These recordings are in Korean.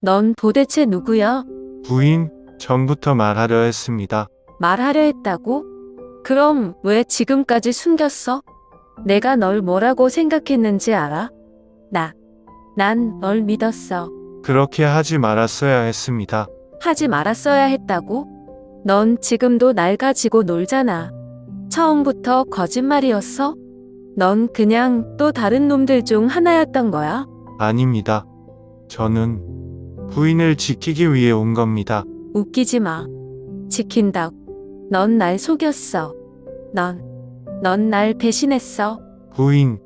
넌 도대체 누구야? 부인, 전부터 말하려 했습니다. 말하려 했다고? 그럼 왜 지금까지 숨겼어? 내가 널 뭐라고 생각했는지 알아? 난 널 믿었어. 그렇게 하지 말았어야 했습니다. 하지 말았어야 했다고? 넌 지금도 날 가지고 놀잖아. 처음부터 거짓말이었어? 넌 그냥 또 다른 놈들 중 하나였던 거야? 아닙니다. 저는 부인을 지키기 위해 온 겁니다. 웃기지 마. 지킨다. 넌 날 속였어. 넌 날 배신했어. 부인,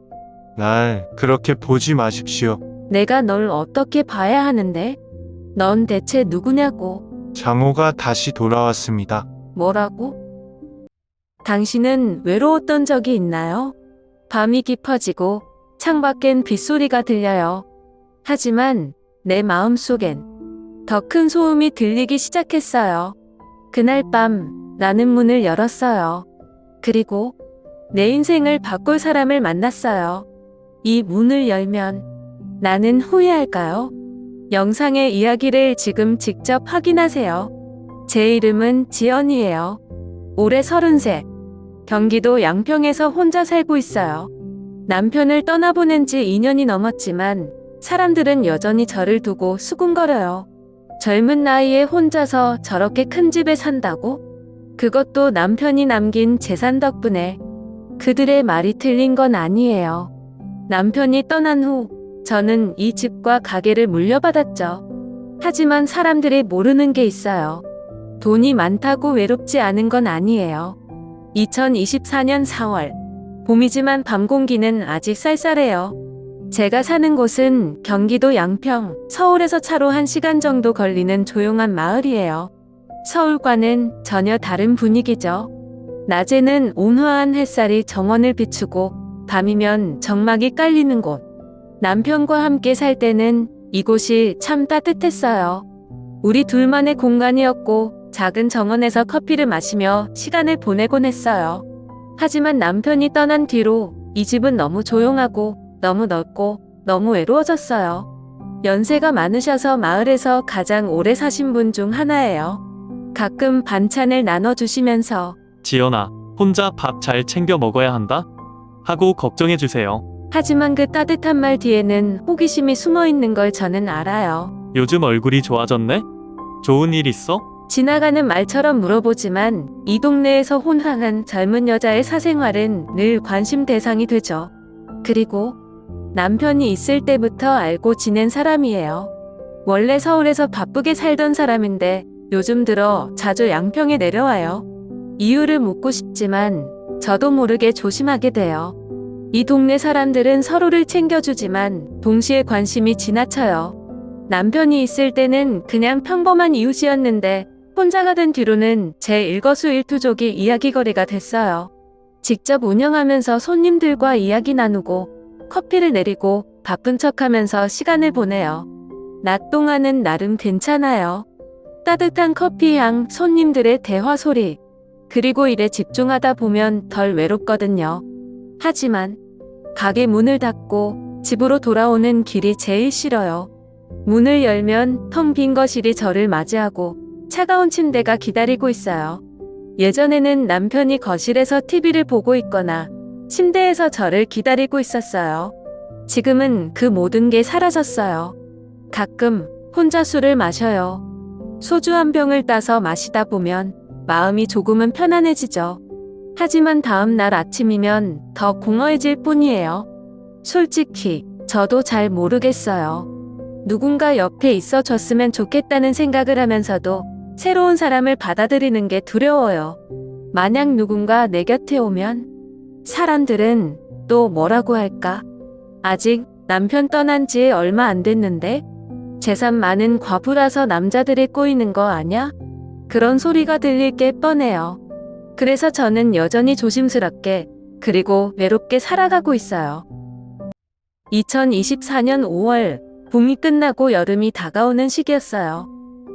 날 그렇게 보지 마십시오. 내가 널 어떻게 봐야 하는데? 넌 대체 누구냐고? 장호가 다시 돌아왔습니다. 뭐라고? 당신은 외로웠던 적이 있나요? 밤이 깊어지고 창밖엔 빗소리가 들려요. 하지만 내 마음속엔 더 큰 소음이 들리기 시작했어요. 그날 밤 나는 문을 열었어요. 그리고 내 인생을 바꿀 사람을 만났어요. 이 문을 열면 나는 후회할까요? 영상의 이야기를 지금 직접 확인하세요. 제 이름은 지연이에요. 올해 33. 경기도 양평에서 혼자 살고 있어요. 남편을 떠나보낸 지 2년이 넘었지만 사람들은 여전히 저를 두고 수군거려요. 젊은 나이에 혼자서 저렇게 큰 집에 산다고? 그것도 남편이 남긴 재산 덕분에. 그들의 말이 틀린 건 아니에요. 남편이 떠난 후 저는 이 집과 가게를 물려받았죠. 하지만 사람들이 모르는 게 있어요. 돈이 많다고 외롭지 않은 건 아니에요. 2024년 4월. 봄이지만 밤 공기는 아직 쌀쌀해요. 제가 사는 곳은 경기도 양평, 서울에서 차로 1시간 정도 걸리는 조용한 마을이에요. 서울과는 전혀 다른 분위기죠. 낮에는 온화한 햇살이 정원을 비추고 밤이면 정막이 깔리는 곳. 남편과 함께 살 때는 이곳이 참 따뜻했어요. 우리 둘만의 공간이었고 작은 정원에서 커피를 마시며 시간을 보내곤 했어요. 하지만 남편이 떠난 뒤로 이 집은 너무 조용하고 너무 넓고 너무 외로워졌어요. 연세가 많으셔서 마을에서 가장 오래 사신 분 중 하나예요. 가끔 반찬을 나눠주시면서 지연아, 혼자 밥 잘 챙겨 먹어야 한다? 하고 걱정해주세요. 하지만 그 따뜻한 말 뒤에는 호기심이 숨어 있는 걸 저는 알아요. 요즘 얼굴이 좋아졌네? 좋은 일 있어? 지나가는 말처럼 물어보지만 이 동네에서 혼황한 젊은 여자의 사생활은 늘 관심 대상이 되죠. 그리고 남편이 있을 때부터 알고 지낸 사람이에요. 원래 서울에서 바쁘게 살던 사람인데 요즘 들어 자주 양평에 내려와요. 이유를 묻고 싶지만 저도 모르게 조심하게 돼요. 이 동네 사람들은 서로를 챙겨주지만 동시에 관심이 지나쳐요. 남편이 있을 때는 그냥 평범한 이웃이었는데 혼자가 된 뒤로는 제 일거수일투족이 이야기거리가 됐어요. 직접 운영하면서 손님들과 이야기 나누고 커피를 내리고 바쁜 척하면서 시간을 보내요. 낮 동안은 나름 괜찮아요. 따뜻한 커피 향, 손님들의 대화 소리, 그리고 일에 집중하다 보면 덜 외롭거든요. 하지만 가게 문을 닫고 집으로 돌아오는 길이 제일 싫어요. 문을 열면 텅 빈 거실이 저를 맞이하고 차가운 침대가 기다리고 있어요. 예전에는 남편이 거실에서 TV를 보고 있거나 침대에서 저를 기다리고 있었어요. 지금은 그 모든 게 사라졌어요. 가끔 혼자 술을 마셔요. 소주 한 병을 따서 마시다 보면 마음이 조금은 편안해지죠. 하지만 다음 날 아침이면 더 공허해질 뿐이에요. 솔직히 저도 잘 모르겠어요. 누군가 옆에 있어 줬으면 좋겠다는 생각을 하면서도 새로운 사람을 받아들이는 게 두려워요. 만약 누군가 내 곁에 오면 사람들은 또 뭐라고 할까? 아직 남편 떠난 지 얼마 안 됐는데 재산 많은 과부라서 남자들이 꼬이는 거 아냐? 그런 소리가 들릴 게 뻔해요. 그래서 저는 여전히 조심스럽게 그리고 외롭게 살아가고 있어요. 2024년 5월, 봄이 끝나고 여름이 다가오는 시기였어요.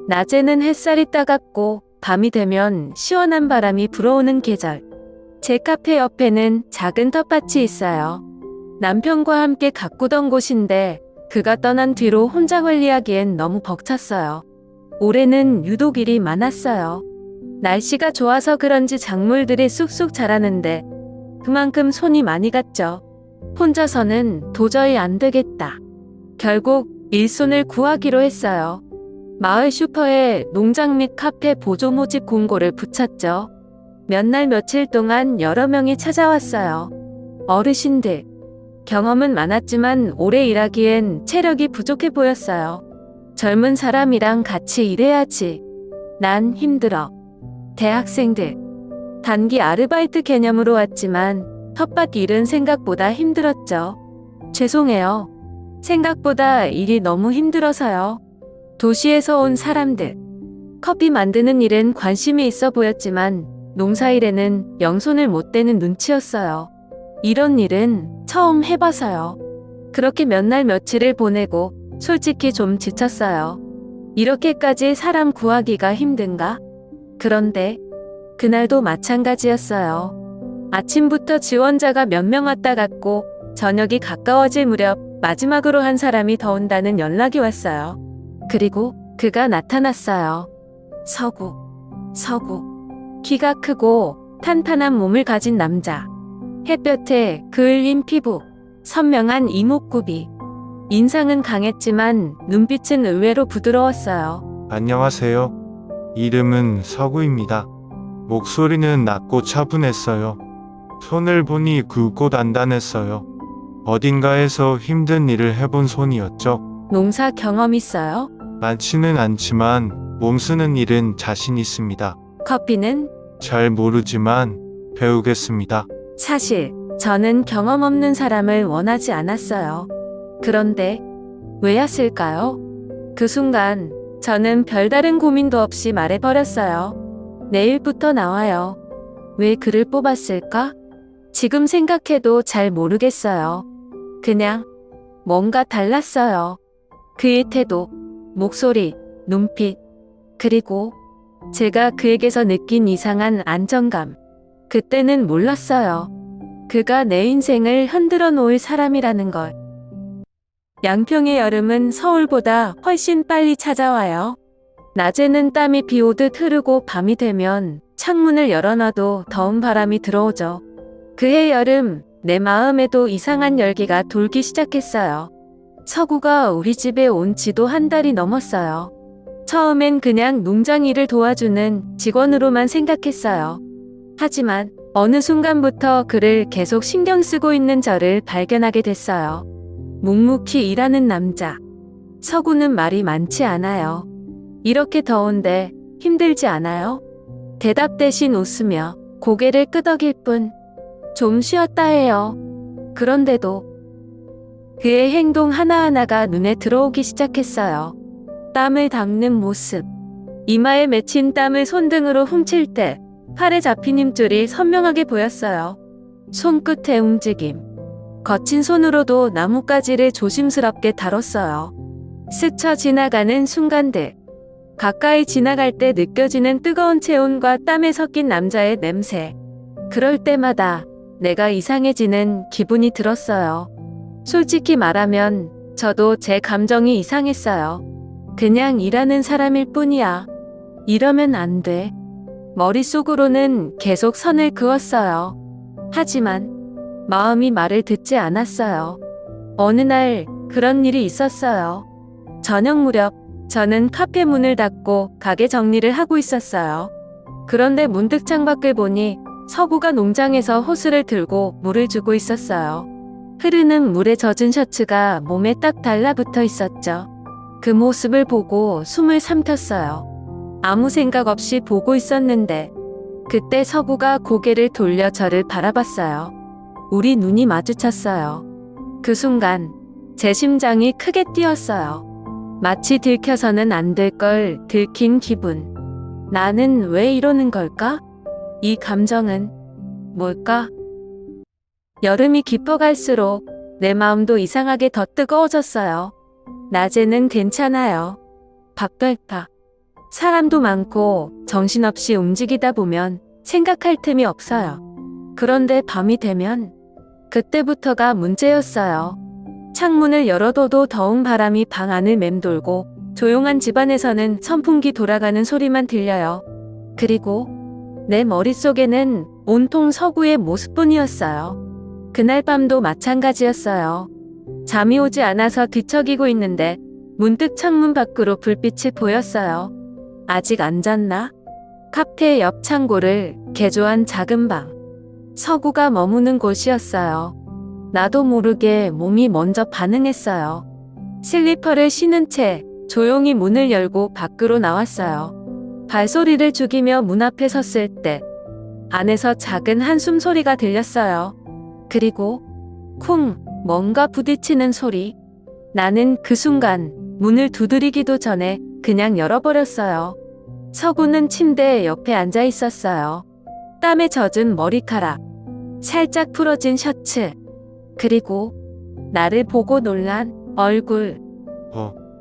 낮에는 햇살이 따갑고 밤이 되면 시원한 바람이 불어오는 계절. 제 카페 옆에는 작은 텃밭이 있어요. 남편과 함께 가꾸던 곳인데 그가 떠난 뒤로 혼자 관리하기엔 너무 벅찼어요. 올해는 유독 일이 많았어요. 날씨가 좋아서 그런지 작물들이 쑥쑥 자라는데 그만큼 손이 많이 갔죠. 혼자서는 도저히 안 되겠다. 결국 일손을 구하기로 했어요. 마을 슈퍼에 농장 및 카페 보조 모집 공고를 붙였죠. 몇 날 며칠 동안 여러 명이 찾아왔어요. 어르신들. 경험은 많았지만 오래 일하기엔 체력이 부족해 보였어요. 젊은 사람이랑 같이 일해야지. 난 힘들어. 대학생들. 단기 아르바이트 개념으로 왔지만 텃밭 일은 생각보다 힘들었죠. 죄송해요. 생각보다 일이 너무 힘들어서요. 도시에서 온 사람들. 커피 만드는 일엔 관심이 있어 보였지만 농사일에는 영손을 못 대는 눈치였어요. 이런 일은 처음 해봐서요. 그렇게 몇 날 며칠을 보내고 솔직히 좀 지쳤어요. 이렇게까지 사람 구하기가 힘든가? 그런데 그날도 마찬가지였어요. 아침부터 지원자가 몇 명 왔다 갔고 저녁이 가까워질 무렵 마지막으로 한 사람이 더 온다는 연락이 왔어요. 그리고 그가 나타났어요. 서구. 키가 크고 탄탄한 몸을 가진 남자. 햇볕에 그을린 피부, 선명한 이목구비. 인상은 강했지만 눈빛은 의외로 부드러웠어요. 안녕하세요. 이름은 서구입니다. 목소리는 낮고 차분했어요. 손을 보니 굵고 단단했어요. 어딘가에서 힘든 일을 해본 손이었죠. 농사 경험 있어요? 많지는 않지만 몸 쓰는 일은 자신 있습니다. 커피는? 잘 모르지만 배우겠습니다. 사실 저는 경험 없는 사람을 원하지 않았어요. 그런데 왜였을까요? 그 순간 저는 별다른 고민도 없이 말해버렸어요. 내일부터 나와요. 왜 그를 뽑았을까? 지금 생각해도 잘 모르겠어요. 그냥 뭔가 달랐어요. 그의 태도, 목소리, 눈빛, 그리고 제가 그에게서 느낀 이상한 안정감. 그때는 몰랐어요. 그가 내 인생을 흔들어 놓을 사람이라는 걸. 양평의 여름은 서울보다 훨씬 빨리 찾아와요. 낮에는 땀이 비 오듯 흐르고 밤이 되면 창문을 열어놔도 더운 바람이 들어오죠. 그해 여름, 내 마음에도 이상한 열기가 돌기 시작했어요. 서구가 우리 집에 온 지도 한 달이 넘었어요. 처음엔 그냥 농장 일을 도와주는 직원으로만 생각했어요. 하지만 어느 순간부터 그를 계속 신경 쓰고 있는 저를 발견하게 됐어요. 묵묵히 일하는 남자. 서구는 말이 많지 않아요. 이렇게 더운데 힘들지 않아요? 대답 대신 웃으며 고개를 끄덕일 뿐. 좀 쉬었다 해요. 그런데도 그의 행동 하나하나가 눈에 들어오기 시작했어요. 땀을 닦는 모습. 이마에 맺힌 땀을 손등으로 훔칠 때 팔에 잡힌 힘줄이 선명하게 보였어요. 손끝의 움직임. 거친 손으로도 나뭇가지를 조심스럽게 다뤘어요. 스쳐 지나가는 순간들. 가까이 지나갈 때 느껴지는 뜨거운 체온과 땀에 섞인 남자의 냄새. 그럴 때마다 내가 이상해지는 기분이 들었어요. 솔직히 말하면 저도 제 감정이 이상했어요. 그냥 일하는 사람일 뿐이야. 이러면 안 돼. 머릿속으로는 계속 선을 그었어요. 하지만 마음이 말을 듣지 않았어요. 어느 날 그런 일이 있었어요. 저녁 무렵 저는 카페 문을 닫고 가게 정리를 하고 있었어요. 그런데 문득 창밖을 보니 서구가 농장에서 호스를 들고 물을 주고 있었어요. 흐르는 물에 젖은 셔츠가 몸에 딱 달라붙어 있었죠. 그 모습을 보고 숨을 삼켰어요. 아무 생각 없이 보고 있었는데 그때 서구가 고개를 돌려 저를 바라봤어요. 우리 눈이 마주쳤어요. 그 순간 제 심장이 크게 뛰었어요. 마치 들켜서는 안 될 걸 들킨 기분. 나는 왜 이러는 걸까? 이 감정은 뭘까? 여름이 깊어갈수록 내 마음도 이상하게 더 뜨거워졌어요. 낮에는 괜찮아요. 밖달파. 사람도 많고 정신없이 움직이다 보면 생각할 틈이 없어요. 그런데 밤이 되면 그때부터가 문제였어요. 창문을 열어둬도 더운 바람이 방 안을 맴돌고 조용한 집안에서는 선풍기 돌아가는 소리만 들려요. 그리고 내 머릿속에는 온통 서구의 모습뿐이었어요. 그날 밤도 마찬가지였어요. 잠이 오지 않아서 뒤척이고 있는데 문득 창문 밖으로 불빛이 보였어요. 아직 안 잤나? 카페 옆 창고를 개조한 작은 방. 서구가 머무는 곳이었어요. 나도 모르게 몸이 먼저 반응했어요. 슬리퍼를 신은 채 조용히 문을 열고 밖으로 나왔어요. 발소리를 죽이며 문 앞에 섰을 때 안에서 작은 한숨 소리가 들렸어요. 그리고 쿵, 뭔가 부딪히는 소리. 나는 그 순간 문을 두드리기도 전에 그냥 열어버렸어요. 서구는 침대 옆에 앉아 있었어요. 땀에 젖은 머리카락, 살짝 풀어진 셔츠, 그리고 나를 보고 놀란 얼굴.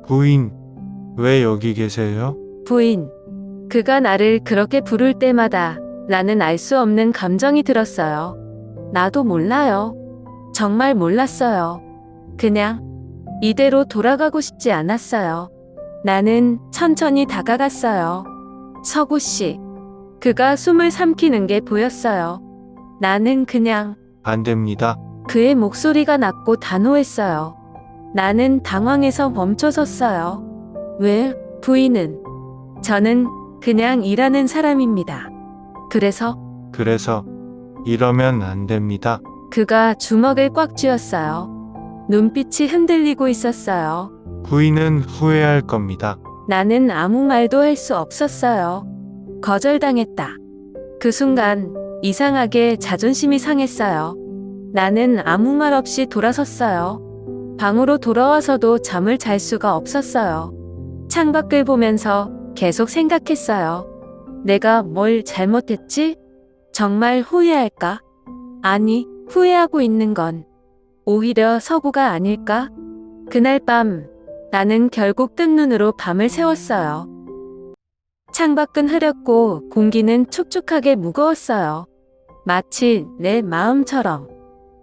부인, 왜 여기 계세요? 부인. 그가 나를 그렇게 부를 때마다 나는 알 수 없는 감정이 들었어요. 나도 몰라요. 정말 몰랐어요. 그냥 이대로 돌아가고 싶지 않았어요. 나는 천천히 다가갔어요. 서구 씨. 그가 숨을 삼키는 게 보였어요. 나는 그냥 안 됩니다. 그의 목소리가 낮고 단호했어요. 나는 당황해서 멈춰섰어요. 왜, 부인은? 저는 그냥 일하는 사람입니다. 그래서 이러면 안 됩니다. 그가 주먹을 꽉 쥐었어요. 눈빛이 흔들리고 있었어요. 부인은 후회할 겁니다. 나는 아무 말도 할 수 없었어요. 거절당했다. 그 순간 이상하게 자존심이 상했어요. 나는 아무 말 없이 돌아섰어요. 방으로 돌아와서도 잠을 잘 수가 없었어요. 창밖을 보면서 계속 생각했어요. 내가 뭘 잘못했지? 정말 후회할까? 아니, 후회하고 있는 건 오히려 서구가 아닐까? 그날 밤 나는 결국 뜬 눈으로 밤을 새웠어요. 창밖은 흐렸고 공기는 촉촉하게 무거웠어요. 마치 내 마음처럼.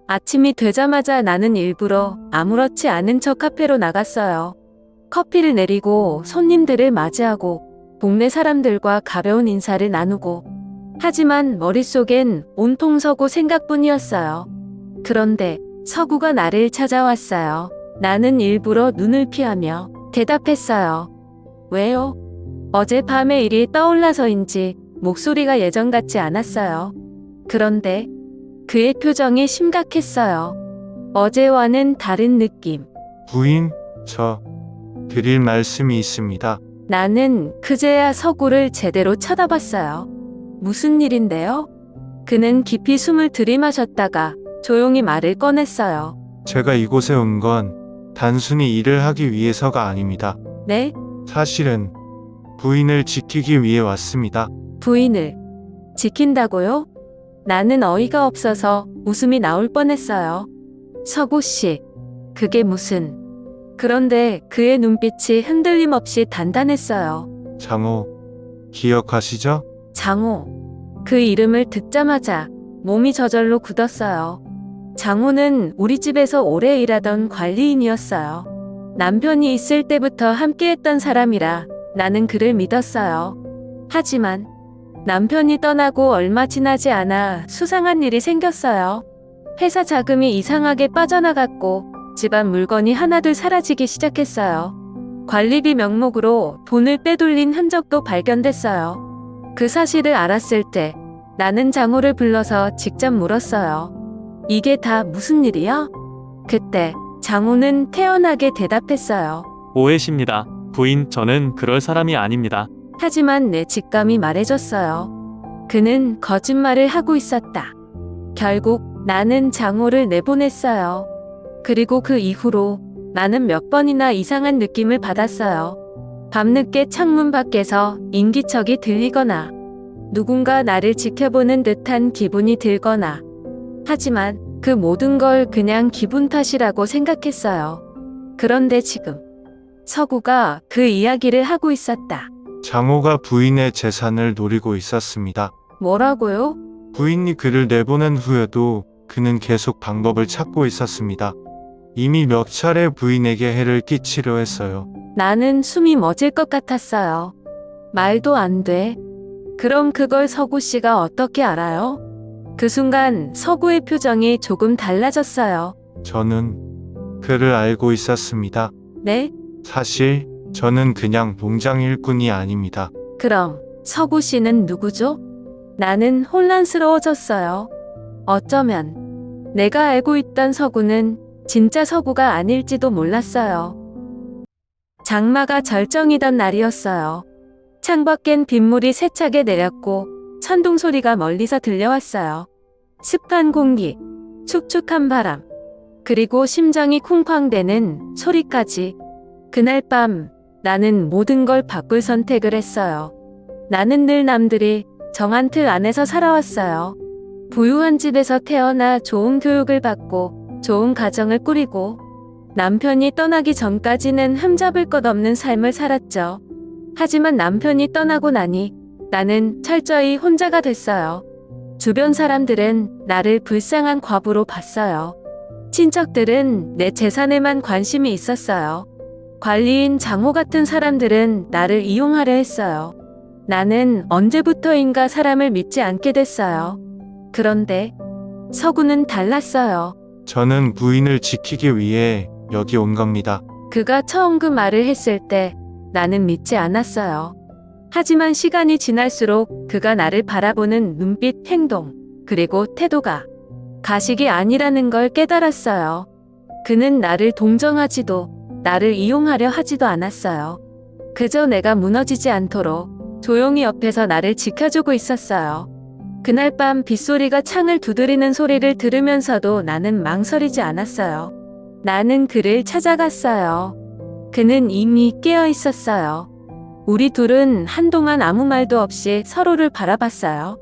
아침이 되자마자 나는 일부러 아무렇지 않은 척 카페로 나갔어요. 커피를 내리고 손님들을 맞이하고 동네 사람들과 가벼운 인사를 나누고, 하지만 머릿속엔 온통 서구 생각뿐이었어요. 그런데 서구가 나를 찾아왔어요. 나는 일부러 눈을 피하며 대답했어요. 왜요? 어젯밤의 일이 떠올라서인지 목소리가 예전 같지 않았어요. 그런데 그의 표정이 심각했어요. 어제와는 다른 느낌. 부인, 저 드릴 말씀이 있습니다. 나는 그제야 서구를 제대로 쳐다봤어요. 무슨 일인데요? 그는 깊이 숨을 들이마셨다가 조용히 말을 꺼냈어요. 제가 이곳에 온 건 단순히 일을 하기 위해서가 아닙니다. 네? 사실은 부인을 지키기 위해 왔습니다. 부인을 지킨다고요? 나는 어이가 없어서 웃음이 나올 뻔했어요. 서구 씨, 그게 무슨... 그런데 그의 눈빛이 흔들림 없이 단단했어요. 장호, 기억하시죠? 장호. 그 이름을 듣자마자 몸이 저절로 굳었어요. 장호는 우리 집에서 오래 일하던 관리인이었어요. 남편이 있을 때부터 함께했던 사람이라 나는 그를 믿었어요. 하지만 남편이 떠나고 얼마 지나지 않아 수상한 일이 생겼어요. 회사 자금이 이상하게 빠져나갔고 집안 물건이 하나둘 사라지기 시작했어요. 관리비 명목으로 돈을 빼돌린 흔적도 발견됐어요. 그 사실을 알았을 때 나는 장호를 불러서 직접 물었어요. 이게 다 무슨 일이야? 그때 장호는 태연하게 대답했어요. 오해십니다. 부인, 저는 그럴 사람이 아닙니다. 하지만 내 직감이 말해줬어요. 그는 거짓말을 하고 있었다. 결국 나는 장호를 내보냈어요. 그리고 그 이후로 나는 몇 번이나 이상한 느낌을 받았어요. 밤늦게 창문 밖에서 인기척이 들리거나 누군가 나를 지켜보는 듯한 기분이 들거나, 하지만 그 모든 걸 그냥 기분 탓이라고 생각했어요. 그런데 지금 서구가 그 이야기를 하고 있었다. 장호가 부인의 재산을 노리고 있었습니다. 이미 몇 차례 부인에게 해를 끼치려 했어요. 나는 숨이 멎을 것 같았어요. 말도 안 돼. 그럼 그걸 서구 씨가 어떻게 알아요? 그 순간 서구의 표정이 조금 달라졌어요. 저는 그를 알고 있었습니다. 네? 사실 저는 그냥 농장 일꾼이 아닙니다. 그럼 서구 씨는 누구죠? 나는 혼란스러워졌어요. 어쩌면 내가 알고 있던 서구는 진짜 서구가 아닐지도 몰랐어요. 장마가 절정이던 날이었어요. 창밖엔 빗물이 세차게 내렸고 천둥 소리가 멀리서 들려왔어요. 습한 공기, 축축한 바람, 그리고 심장이 쿵쾅대는 소리까지. 그날 밤 나는 모든 걸 바꿀 선택을 했어요. 나는 늘 남들이 정한 틀 안에서 살아왔어요. 부유한 집에서 태어나 좋은 교육을 받고 좋은 가정을 꾸리고 남편이 떠나기 전까지는 흠잡을 것 없는 삶을 살았죠. 하지만 남편이 떠나고 나니 나는 철저히 혼자가 됐어요. 주변 사람들은 나를 불쌍한 과부로 봤어요. 친척들은 내 재산에만 관심이 있었어요. 관리인 장호 같은 사람들은 나를 이용하려 했어요. 나는 언제부터인가 사람을 믿지 않게 됐어요. 그런데 서구는 달랐어요. 저는 부인을 지키기 위해 여기 온 겁니다. 그가 처음 그 말을 했을 때 나는 믿지 않았어요. 하지만 시간이 지날수록 그가 나를 바라보는 눈빛, 행동, 그리고 태도가 가식이 아니라는 걸 깨달았어요. 그는 나를 동정하지도 나를 이용하려 하지도 않았어요. 그저 내가 무너지지 않도록 조용히 옆에서 나를 지켜주고 있었어요. 그날 밤 빗소리가 창을 두드리는 소리를 들으면서도 나는 망설이지 않았어요. 나는 그를 찾아갔어요. 그는 이미 깨어 있었어요. 우리 둘은 한동안 아무 말도 없이 서로를 바라봤어요.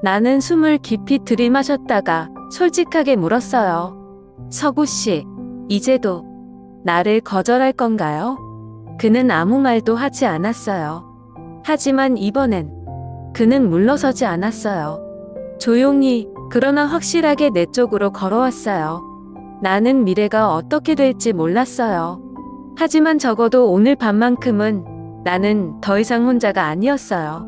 나는 숨을 깊이 들이마셨다가 솔직하게 물었어요. 서구 씨, 이제도 나를 거절할 건가요? 그는 아무 말도 하지 않았어요. 하지만 이번엔 그는 물러서지 않았어요. 조용히, 그러나 확실하게 내 쪽으로 걸어왔어요. 나는 미래가 어떻게 될지 몰랐어요. 하지만 적어도 오늘 밤만큼은 나는 더 이상 혼자가 아니었어요.